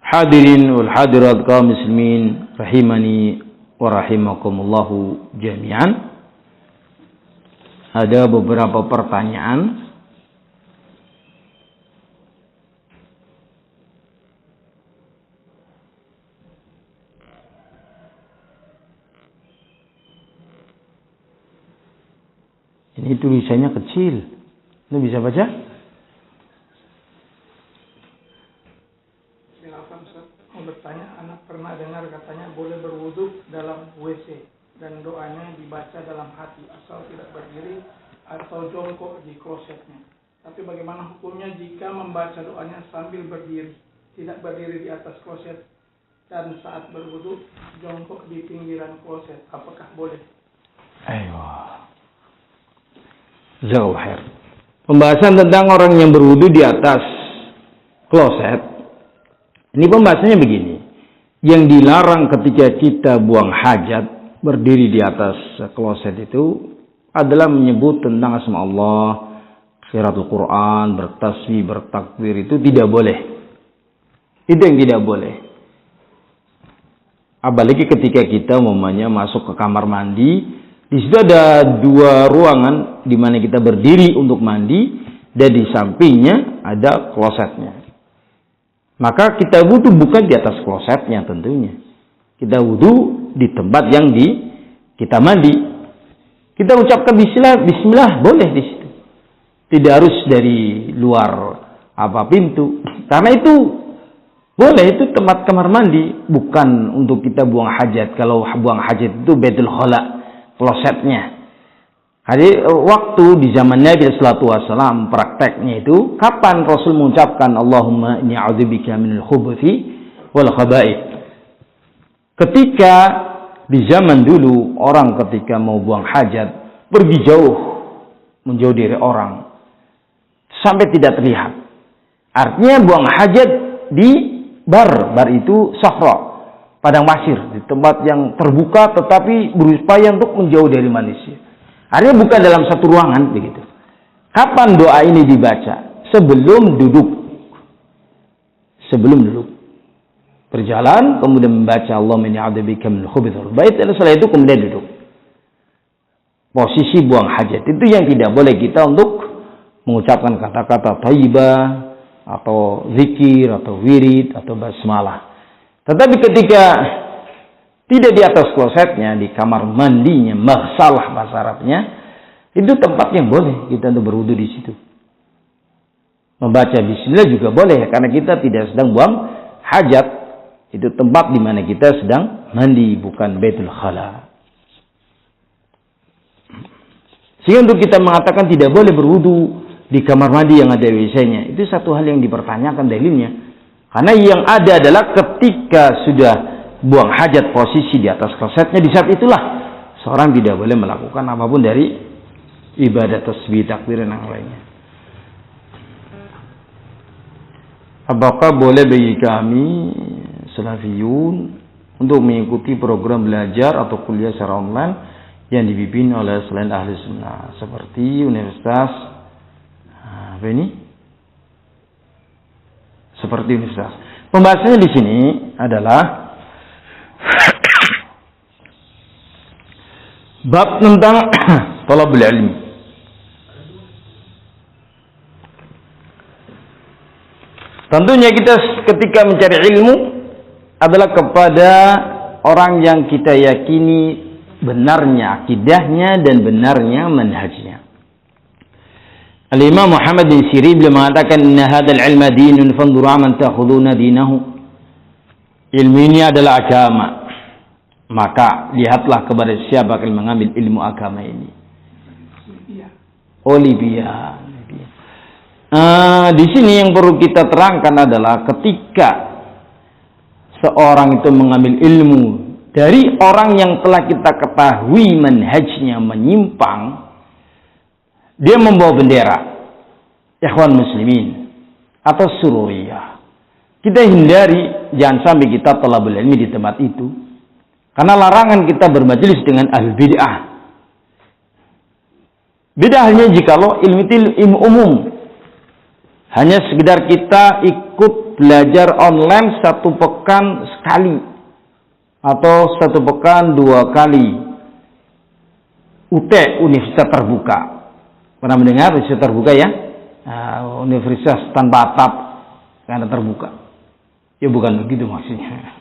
Hadirin wal hadirat kaum muslimin rahimani wa rahimakumullahu jami'an. Ada beberapa pertanyaan ini tulisannya kecil. Lu bisa baca? Bertanya, anak pernah dengar katanya boleh berwudu dalam WC dan doanya dibaca dalam hati asal tidak berdiri atau jongkok di klosetnya. Tapi bagaimana hukumnya jika membaca doanya sambil berdiri, tidak berdiri di atas kloset dan saat berwudu jongkok di pinggiran kloset? Apakah boleh? Ayo. Jazakallahu khair. Pembahasan tentang orang yang berwudu di atas kloset. Ini pembahasannya begini. Yang dilarang ketika kita buang hajat berdiri di atas kloset itu adalah menyebut tentang asma Allah, qiraatul Quran, bertasbih, bertakbir, itu tidak boleh. Itu yang tidak boleh. Apalagi ketika kita masuk ke kamar mandi, di situ ada dua ruangan di mana kita berdiri untuk mandi dan di sampingnya ada klosetnya. Maka kita wudu bukan di atas klosetnya tentunya. Kita wudu di tempat yang kita mandi. Kita ucapkan bismillah boleh di situ. Tidak harus dari luar pintu. Karena itu boleh, itu tempat kamar mandi, bukan untuk kita buang hajat. Kalau buang hajat itu baitul khala, klosetnya. Jadi waktu di zaman Nabi sallallahu alaihi wasallam prakteknya itu kapan Rasul mengucapkan Allahumma inni a'udzubika minal khubuthi wal khaba'ith. Ketika di zaman dulu orang ketika mau buang hajat pergi jauh, menjauh dari orang sampai tidak terlihat. Artinya buang hajat di bar itu sahra, padang pasir, di tempat yang terbuka tetapi berupaya untuk menjauh dari manusia. Artinya bukan dalam satu ruangan begitu. Kapan doa ini dibaca? Sebelum duduk. Sebelum duduk. Berjalan kemudian membaca Allahumma inni a'udzubika minal khubuthi wal khaba'ith. Setelah itu kemudian duduk. Posisi buang hajat itu yang tidak boleh kita untuk mengucapkan kata-kata thayyibah atau zikir atau wirid atau basmalah. Tetapi ketika tidak di atas klosetnya, di kamar mandinya, maghsalah bahasa Arabnya, itu tempat yang boleh kita untuk berwudu di situ. Membaca bismillah juga boleh, karena kita tidak sedang buang hajat. Itu tempat di mana kita sedang mandi, bukan baitul khala. Sehingga untuk kita mengatakan tidak boleh berwudu di kamar mandi yang ada WC-nya, itu satu hal yang dipertanyakan dalilnya. Karena yang ada adalah ketika sudah buang hajat posisi di atas klosetnya, di saat itulah seorang tidak boleh melakukan apapun dari ibadah tasbih, takbir dan yang lainnya. Apakah boleh bagi kami salafiyun untuk mengikuti program belajar atau kuliah secara online yang dipimpin oleh selain ahli sunnah seperti universitas seperti universitas. Pembahasannya di sini adalah bab tentang talabul ilmi. Tentunya kita ketika mencari ilmu adalah kepada orang yang kita yakini benarnya akidahnya dan benarnya manhajnya. Al-Imam Muhammad bin Sirin beliau mengatakan inna hadzal ilma dinun fanzuru amman ta'khuduna dinahu. Ilmu ini adalah agama. Maka lihatlah kepada siapa yang mengambil ilmu agama ini. Libya. Di sini yang perlu kita terangkan adalah ketika seorang itu mengambil ilmu dari orang yang telah kita ketahui manhajnya menyimpang, dia membawa bendera Ikhwan Muslimin atau Sururiyah. Kita hindari, jangan sampai kita talabul ilmi di tempat itu. Karena larangan kita bermajelis dengan ahli bid'ah. Beda halnya jikalau ilmu umum. Hanya sekedar kita ikut belajar online 1 pekan sekali atau 1 pekan 2 kali. UT, Universitas Terbuka. Pernah mendengar Universitas Terbuka ya? Universitas tanpa atap karena terbuka. Ya bukan begitu maksudnya.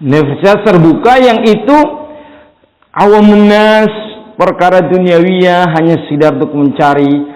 Universitas terbuka yang itu awamun nas, perkara duniawiyah hanya sekedar untuk mencari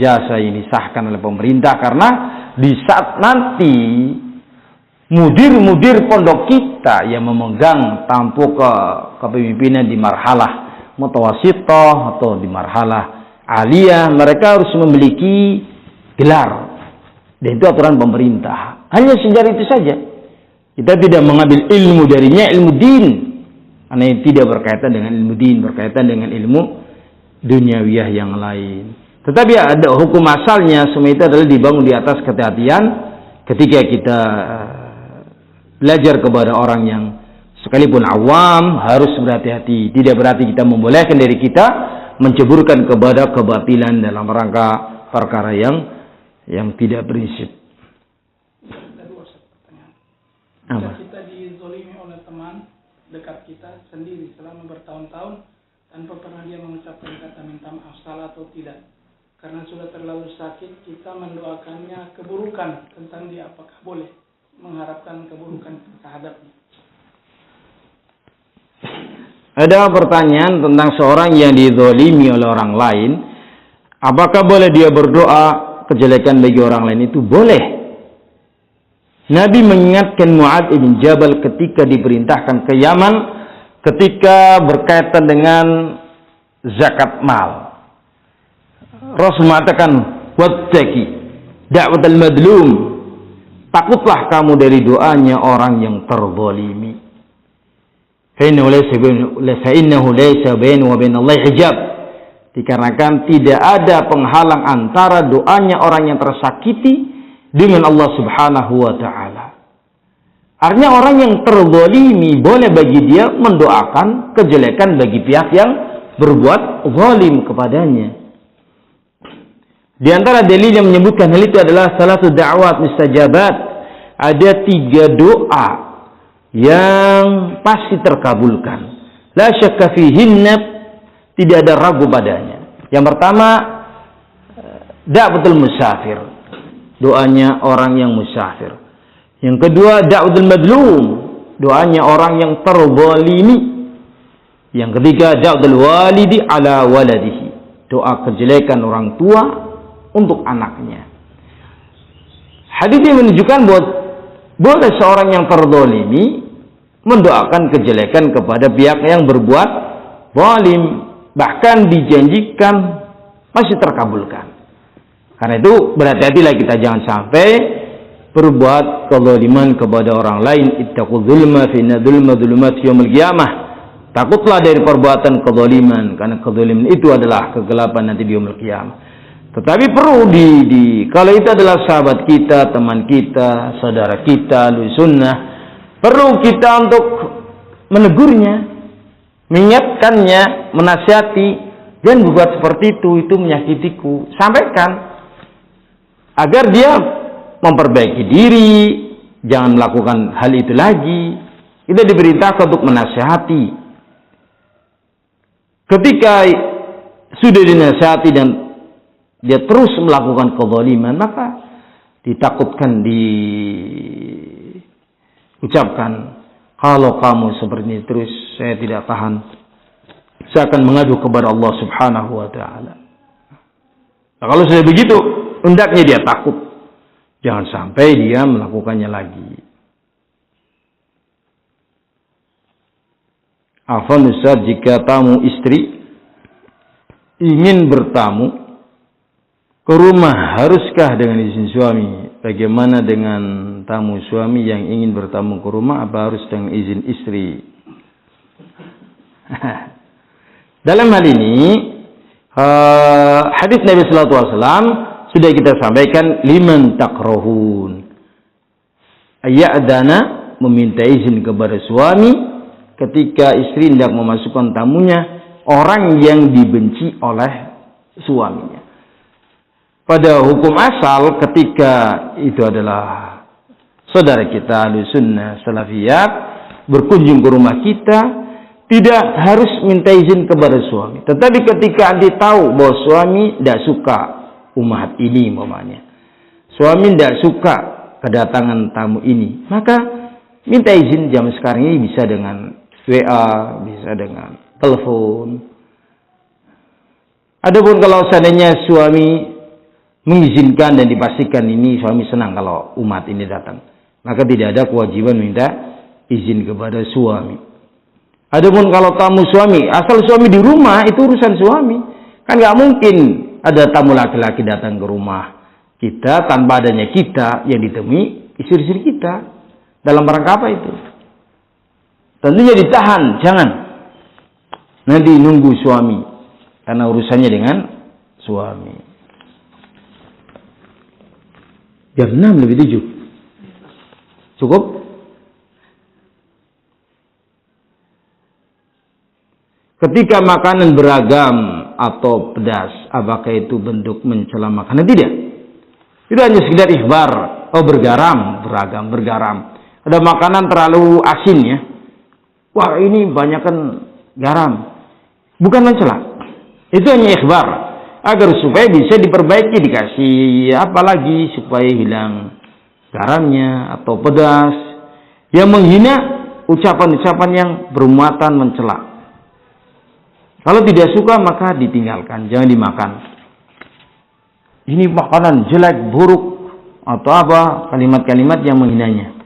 jasa yang disahkan oleh pemerintah, karena di saat nanti mudir-mudir pondok kita yang memegang tampuk kepemimpinan di marhalah mutawasithah atau di marhalah aliyah, mereka harus memiliki gelar, dan itu aturan pemerintah. Hanya sekedar itu saja. Kita tidak mengambil ilmu darinya, ilmu din, karena ini tidak berkaitan dengan ilmu din, berkaitan dengan ilmu duniawiyah yang lain. Tetapi ada hukum asalnya, semua itu adalah dibangun di atas kehati-hatian. Ketika kita belajar kepada orang yang sekalipun awam, harus berhati-hati. Tidak berarti kita membolehkan diri kita menceburkan kepada kebatilan dalam rangka perkara yang tidak prinsip. Jika kita dizolimi oleh teman dekat kita sendiri selama bertahun-tahun tanpa pernah dia mengucapkan kata minta maaf, salah atau tidak, karena sudah terlalu sakit, kita mendoakannya keburukan tentang dia, apakah boleh mengharapkan keburukan terhadapnya? Ada pertanyaan tentang seorang yang dizolimi oleh orang lain, apakah boleh dia berdoa kejelekan bagi orang lain? Itu boleh. Nabi mengingatkan Mu'adz bin Jabal ketika diperintahkan ke Yaman, ketika berkaitan dengan zakat mal. Rasul mengatakan, wattaqi da'watal madlum, takutlah kamu dari doanya orang yang terzalimi. Fa innahu laysa bainahu wa bainallahi hijab. Dikarenakan tidak ada penghalang antara doanya orang yang tersakiti dengan Allah Subhanahu wa ta'ala. Artinya orang yang terzalimi boleh bagi dia mendoakan kejelekan bagi pihak yang berbuat zalim kepadanya. Di antara dalil yang menyebutkan hal itu adalah salatu da'wat mustajabat. Ada 3 doa yang pasti terkabulkan. La syakka fihinna, tidak ada ragu padanya. Yang pertama, da'watul musafir, doanya orang yang musafir. Yang kedua, da'watul madlum, doanya orang yang terzalimi. Yang ketiga, da'watul walidi ala waladihi, doa kejelekan orang tua untuk anaknya. Hadis ini menunjukkan bahwa boleh seorang yang terzalimi mendoakan kejelekan kepada pihak yang berbuat zalim, bahkan dijanjikan masih terkabulkan. Karena itu berhati-hatilah kita, jangan sampai berbuat kezaliman kepada orang lain. Ittaqul zulma fa inna dzulma dzulumat yaumil qiyamah. Takutlah dari perbuatan kezaliman, karena kezaliman itu adalah kegelapan nanti di yaumil qiyamah. Tetapi perlu kalau itu adalah sahabat kita, teman kita, saudara kita, ahli sunnah, perlu kita untuk menegurnya, mengingatkannya, menasihati, dan berbuat seperti itu menyakitiku. Sampaikan agar dia memperbaiki diri, jangan melakukan hal itu lagi. Kita diberitakan untuk menasihati. Ketika sudah dinasihati dan dia terus melakukan kezaliman, maka ditakutkan, diucapkan, kalau kamu seperti ini terus, saya tidak tahan, saya akan mengadu kepada Allah Subhanahu wa ta'ala. Nah, kalau sudah begitu, hendaknya dia takut, jangan sampai dia melakukannya lagi. Afwan Ustaz, jika tamu istri ingin bertamu ke rumah, haruskah dengan izin suami? Bagaimana dengan tamu suami yang ingin bertamu ke rumah, apa harus dengan izin istri? Dalam hal ini, hadis Nabi sallallahu alaihi wasallam sudah kita sampaikan, liman takrahun, ayyadana, meminta izin kepada suami ketika istri hendak memasukkan tamunya, orang yang dibenci oleh suaminya. pada hukum asal ketika itu adalah saudara kita Ahlussunnah Salafiyat berkunjung ke rumah kita, tidak harus minta izin kepada suami. Tetapi ketika dia tahu bahwa suami tidak suka umat ini umpamanya, suami tidak suka kedatangan tamu ini, maka minta izin. Zaman sekarang ini bisa dengan WA, bisa dengan telepon. Adapun kalau seandainya suami mengizinkan dan dipastikan ini suami senang kalau umat ini datang, maka tidak ada kewajiban minta izin kepada suami. Adapun kalau tamu suami, asal suami di rumah itu urusan suami. Kan nggak mungkin ada tamu laki-laki datang ke rumah kita tanpa adanya kita yang ditemui istri-istri kita. Dalam rangka apa itu? Tentunya ditahan, jangan. Nanti nunggu suami, karena urusannya dengan suami. Jam 6 lebih 7. Cukup? Ketika makanan beragam atau pedas, apakah itu bentuk mencela makanan? Tidak. Itu hanya sekedar ikhbar. Oh, bergaram, bergaram. Ada makanan terlalu asin ya. Wah, ini banyakkan garam. Bukan mencela. Itu hanya ikhbar. Agar supaya bisa diperbaiki, dikasih apa lagi supaya hilang garamnya atau pedas. Yang menghina ucapan-ucapan yang bermuatan mencela. Kalau tidak suka maka ditinggalkan, jangan dimakan. Ini makanan jelek, buruk, atau apa, kalimat-kalimat yang menghinanya.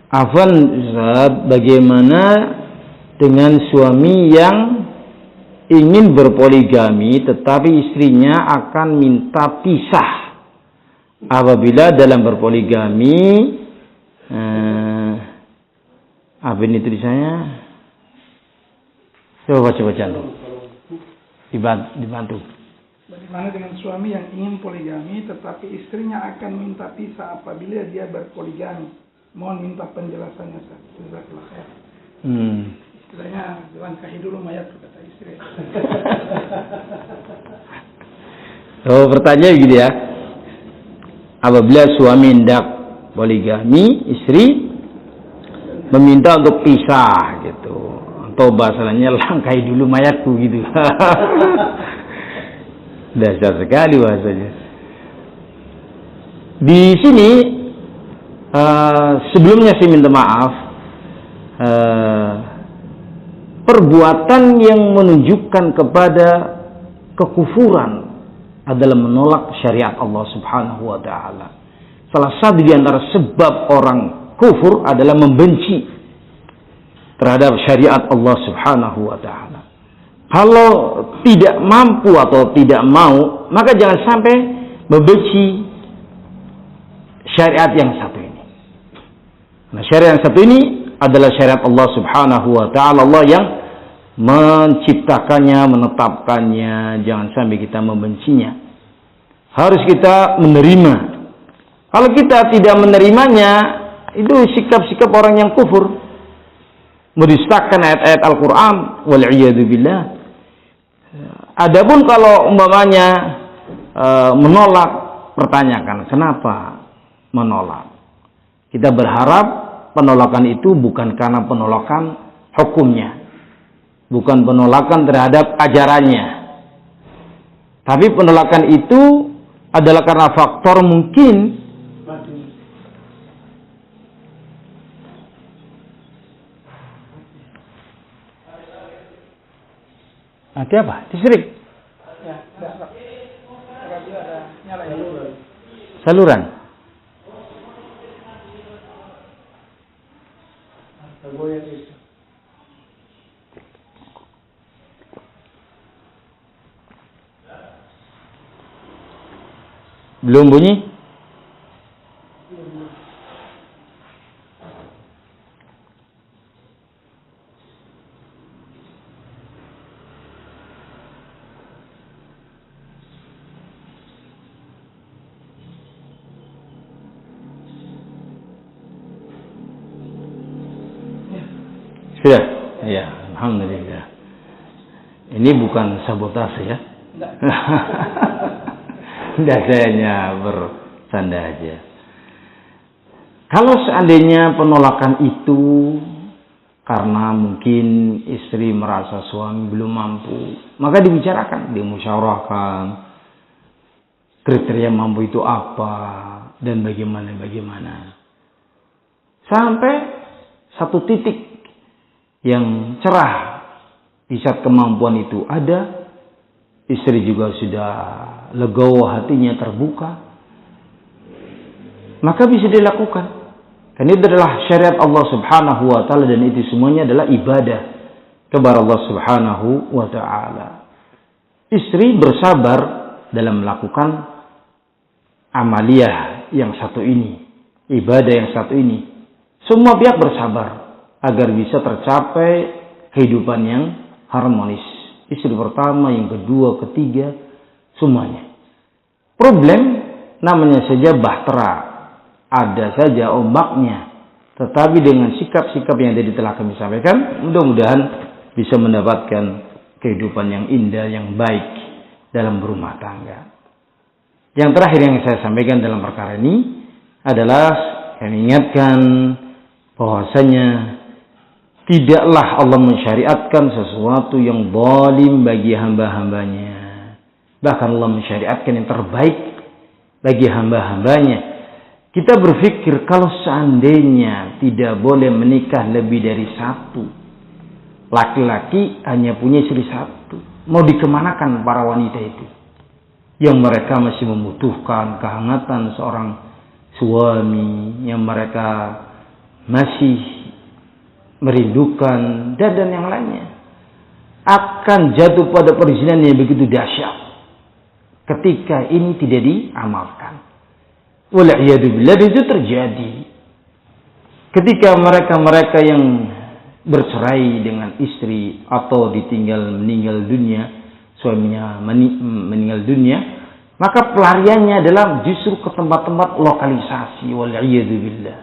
Afwan Ustaz, bagaimana dengan suami yang ingin berpoligami tetapi istrinya akan minta pisah apabila dalam berpoligami apa ini tulisannya? Coba cantum. Dibantu. Bagaimana dengan suami yang ingin poligami tetapi istrinya akan minta pisah apabila dia berpoligami? Mohon minta penjelasannya, Ustaz. Jazakallahu khair. Istilahnya langkahi dulu mayat, kata istri. Oh, pertanyaan gitu ya. Apabila suami hendak poligami, istri meminta untuk pisah gitu. Atau bahasanya langkahi dulu mayatku gitu. Dasar sekali bahasanya. Di sini sebelumnya saya minta maaf. Perbuatan yang menunjukkan kepada kekufuran adalah menolak syariat Allah Subhanahu wa taala. Salah satu di antara sebab orang kufur adalah membenci terhadap syariat Allah Subhanahu wa taala. Kalau tidak mampu atau tidak mau, maka jangan sampai membenci syariat yang satu ini. Nah, syariat yang satu ini adalah syariat Allah Subhanahu wa taala, Allah yang menciptakannya, menetapkannya. Jangan sampai kita membencinya. Harus kita menerima. Kalau kita tidak menerimanya, itu sikap-sikap orang yang kufur, mendustakan ayat-ayat Al-Quran, wal'iyadu billah. Adapun kalau umpamanya menolak, pertanyakan kenapa menolak. Kita berharap penolakan itu bukan karena penolakan hukumnya, bukan penolakan terhadap ajarannya, tapi penolakan itu adalah karena faktor mungkin nanti apa? Distrik? Ya, ada nyala saluran. Belum bunyi? Sudah? Ya, alhamdulillah. Ini bukan sabotase ya? Tidak, saya hanya bercanda aja. Kalau seandainya penolakan itu karena mungkin istri merasa suami belum mampu, maka dibicarakan, dimusyawarahkan kriteria mampu itu apa dan bagaimana. Sampai satu titik yang cerah di saat kemampuan itu ada, istri juga sudah legowo, hatinya terbuka, maka bisa dilakukan. Dan itu adalah syariat Allah Subhanahu wa taala, dan itu semuanya adalah ibadah kepada Allah Subhanahu wa taala. Istri bersabar dalam melakukan amaliyah yang satu ini, ibadah yang satu ini. Semua pihak bersabar agar bisa tercapai kehidupan yang harmonis. Istri pertama, yang kedua, ketiga, semuanya. Problem namanya saja bahtera. Ada saja ombaknya. Tetapi dengan sikap-sikap yang tadi telah kami sampaikan, mudah-mudahan bisa mendapatkan kehidupan yang indah, yang baik dalam berumah tangga. Yang terakhir yang saya sampaikan dalam perkara ini adalah yang ingatkan bahwasanya tidaklah Allah mensyariatkan sesuatu yang zalim bagi hamba-hambanya. Bahkan Allah mensyariatkan yang terbaik bagi hamba-hambanya. Kita berpikir kalau seandainya tidak boleh menikah lebih dari satu, laki-laki hanya punya istri satu, mau dikemanakan para wanita itu? Yang mereka masih membutuhkan kehangatan seorang suami, yang mereka masih merindukan dan yang lainnya, akan jatuh pada perzinahan yang begitu dahsyat ketika ini tidak diamalkan. Wal'iyadu billah, itu terjadi ketika mereka yang bercerai dengan istri atau ditinggal meninggal dunia, suaminya meninggal dunia, maka pelariannya adalah justru ke tempat-tempat lokalisasi. Wal'iyadu billah.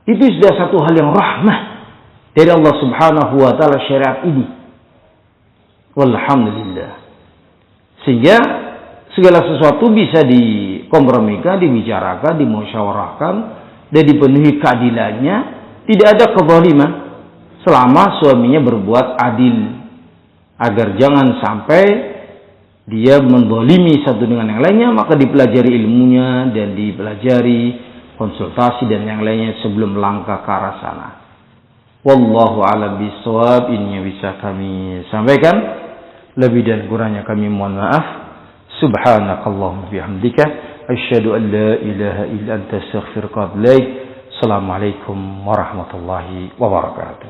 Itu sudah satu hal yang rahmah dari Allah Subhanahu wa taala syariat ini. Walhamdulillah. Sehingga segala sesuatu bisa dikompromikan, dibicarakan, dimusyawarahkan, dan dipenuhi keadilannya. Tidak ada kezaliman selama suaminya berbuat adil, agar jangan sampai dia menzalimi satu dengan yang lainnya. Maka dipelajari ilmunya dan dipelajari konsultasi dan yang lainnya sebelum melangkah ke arah sana. Wallahu a'lam bishawab. Ini yang bisa kami sampaikan. Lebih dan kurangnya kami mohon maaf. Subhanakallahumma bihamdika asyhadu an la ilaha illa anta astaghfiruka wa atubu ilaik. Assalamualaikum warahmatullahi wabarakatuh.